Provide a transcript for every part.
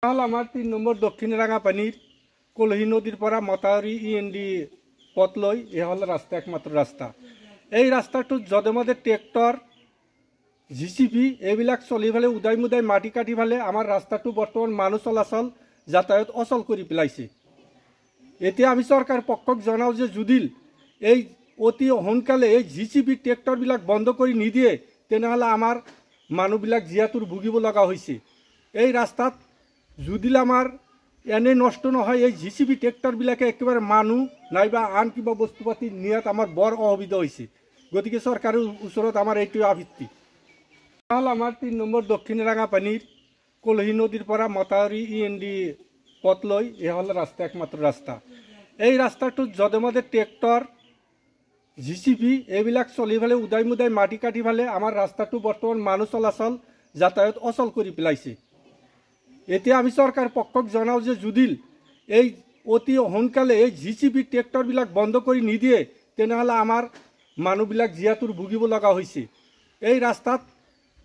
আমাৰ ৩ নম্বৰ দক্ষিণ ৰাঙাপানিৰ কলহি নদীৰ পৰা মতাউৰি ইএনডি পথ লৈ এ হল ৰাস্তা একমাত্ৰ ৰাস্তা। এই ৰাস্তাটো যদে মদে ট্ৰেক্টৰ জিচিপি এইবিলাক চলি ফেলে উদাই মুদাই মাটি কাটি ফেলে আমার রাস্তাটো বর্তমান মানুষ চলাচল যাতায়াত অচল করে পেলাইছে। এতিয়া আমি সরকার পক্ষক জনাও যে যদি এই অতি সোনকালে এই জিচিপি ট্ৰেক্টৰবিলাক বন্ধ কৰে নিদিয়ে তেনেহলে আমাৰ মানুহবিলাক জীয়াতুৰ ভুগিব লগা হয়েছে। এই ৰাস্তাত যদি আমাৰ এনে নষ্ট নহয় এই জিচিপি ট্ৰেক্টৰবিলাকে একেবাৰে মানুষ নাইবা আন কিবা বস্তুপাতি নিয়াত আমাৰ বৰ অসুবিধা হয়েছে। গতিকে সৰকাৰেৰ ওচৰত আমাৰ এইটোৱে আবৃত্তি। আমাৰ ৩ নম্বৰ দক্ষিণ ৰাঙাপানিৰ কলহি নদীৰ পৰা মতাউৰি ইএনডি পথ লৈ এ হল ৰাস্তা একমাত্ৰ ৰাস্তা। এই ৰাস্তাটো যদে মদে ট্ৰেক্টৰ জিচিপি এইবিলাক চলি ফেলে উদাই মুদাই মাটি কাটি ফেলে আমার রাস্তাটো বর্তমান মানুষ চলাচল যাতায়াত অচল করে পেলাইছে। এতিয়া আমি সরকার পক্ষক জনাও যে যদি এই অতি সোনকালে এই জিচিপি ট্ৰেক্টৰবিলাক বন্ধ কৰে নিদিয়ে তেনেহলে আমাৰ মানুহবিলাক জীয়াতুৰ ভুগিব লগা হয়েছে। এই ৰাস্তাত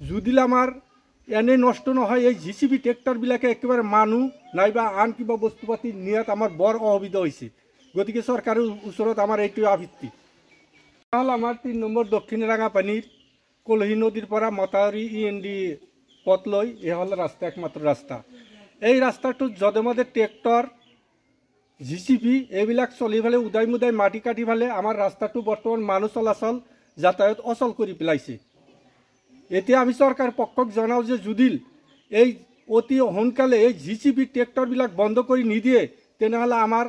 যদি আমাৰ এনে নষ্ট নহয় এই জিচিপি ট্ৰেক্টৰবিলাকে একেবাৰে মানুষ নাইবা আন কিবা বস্তুপাতি নিয়াত আমাৰ বৰ অসুবিধা হয়েছে। গতিকে সৰকাৰেৰ ওচৰত আমাৰ এইটোৱে আবৃত্তি। আমাৰ ৩ নম্বৰ দক্ষিণ ৰাঙাপানিৰ কলহি নদীৰ পৰা মতাউৰি ইএনডি পথ লৈ এ হল ৰাস্তা একমাত্ৰ ৰাস্তা। এই ৰাস্তাটো যদে মদে ট্ৰেক্টৰ জিচিপি এইবিলাক চলি ফেলে উদাই মুদাই মাটি কাটি ফেলে আমার রাস্তাটো বর্তমান মানুষ চলাচল যাতায়াত অচল করে পেলাইছে। এতিয়া আমি সরকার পক্ষক জনাও যে যদি এই অতি সোনকালে এই জিচিপি ট্ৰেক্টৰবিলাক বন্ধ কৰে নিদিয়ে তেনেহলে আমাৰ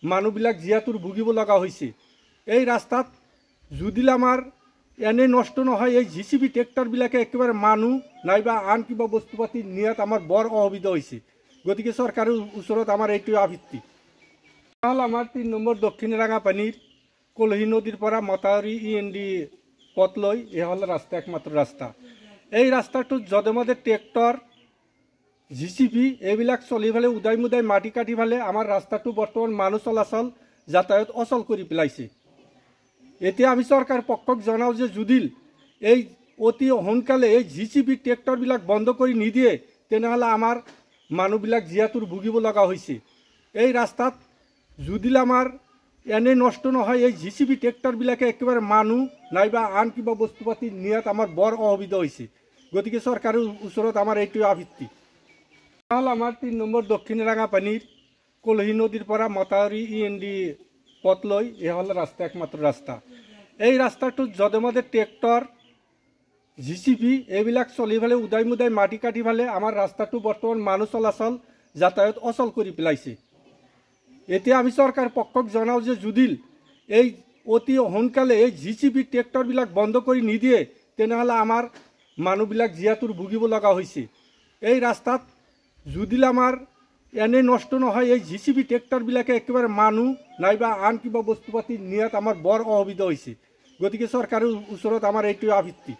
মানুহবিলাক জীয়াতুৰ ভুগিব লগা হয়েছে। এই ৰাস্তাত যদি আমাৰ এনে নষ্ট নহয় এই জিচিপি ট্ৰেক্টৰবিলাকে একেবাৰে মানুষ নাইবা আন কিবা বস্তুপাতি নিয়াত আমাৰ বৰ অসুবিধা হয়েছে। গতিকে সৰকাৰেৰ ওচৰত আমাৰ এইটোৱে আবৃত্তি। আমাৰ ৩ নম্বৰ দক্ষিণ ৰাঙাপানিৰ কলহি নদীৰ পৰা মতাউৰি ইএনডি পথ লৈ এ হল ৰাস্তা একমাত্ৰ ৰাস্তা। এই ৰাস্তাটো যদে মদে ট্ৰেক্টৰ জিচিপি এইবিলাক চলি ফেলে উদাই মুদাই মাটি কাটি ফেলে আমার রাস্তাটো বর্তমান মানুষ চলাচল যাতায়াত অচল করে পেলাইছে। এতিয়া আমি সরকার পক্ষক জনাও যে যদি এই অতি সোনকালে এই জিচিপি ট্ৰেক্টৰবিলাক বন্ধ কৰে নিদিয়ে তেনেহলে আমাৰ মানুহবিলাক জীয়াতুৰ ভুগিব লগা হয়েছে। এই ৰাস্তাত যদি আমাৰ এনে নষ্ট নহয় এই জিচিপি ট্ৰেক্টৰবিলাকে একেবাৰে মানুষ নাইবা আন কিবা বস্তুপাতি নিয়াত আমাৰ বৰ অসুবিধা হয়েছে। গতিকে সৰকাৰেৰ ওচৰত আমাৰ এইটোৱে আবৃত্তি। আমাৰ ৩ নম্বৰ দক্ষিণ ৰাঙাপানিৰ কলহি নদীৰ পৰা মতাউৰি ইএনডি পথ লৈ এ হল ৰাস্তা একমাত্ৰ ৰাস্তা। এই ৰাস্তাটো যদে মদে ট্ৰেক্টৰ জিচিপি এইবিলাক চলি ফেলে উদাই মুদাই মাটি কাটি ফেলে আমার রাস্তাটো বর্তমান মানুষ চলাচল যাতায়াত অচল করে পেলাইছে। এতিয়া আমি সরকার পক্ষক জনাও যে যদি এই অতি সোনকালে এই জিচিপি ট্ৰেক্টৰবিলাক বন্ধ কৰে নিদিয়ে তেনেহলে আমাৰ মানুহবিলাক জীয়াতুৰ ভুগিব লগা হয়েছে। এই ৰাস্তাত যদি আমাৰ এনে নষ্ট নহয় এই জিচিপি ট্ৰেক্টৰবিলাকে একেবাৰে মানুষ নাইবা আন কিবা বস্তুপাতি নিয়াত আমাৰ বৰ অসুবিধা হয়েছে। গতিকে সৰকাৰেৰ ওচৰত আমাৰ এইটোৱে আবৃত্তি।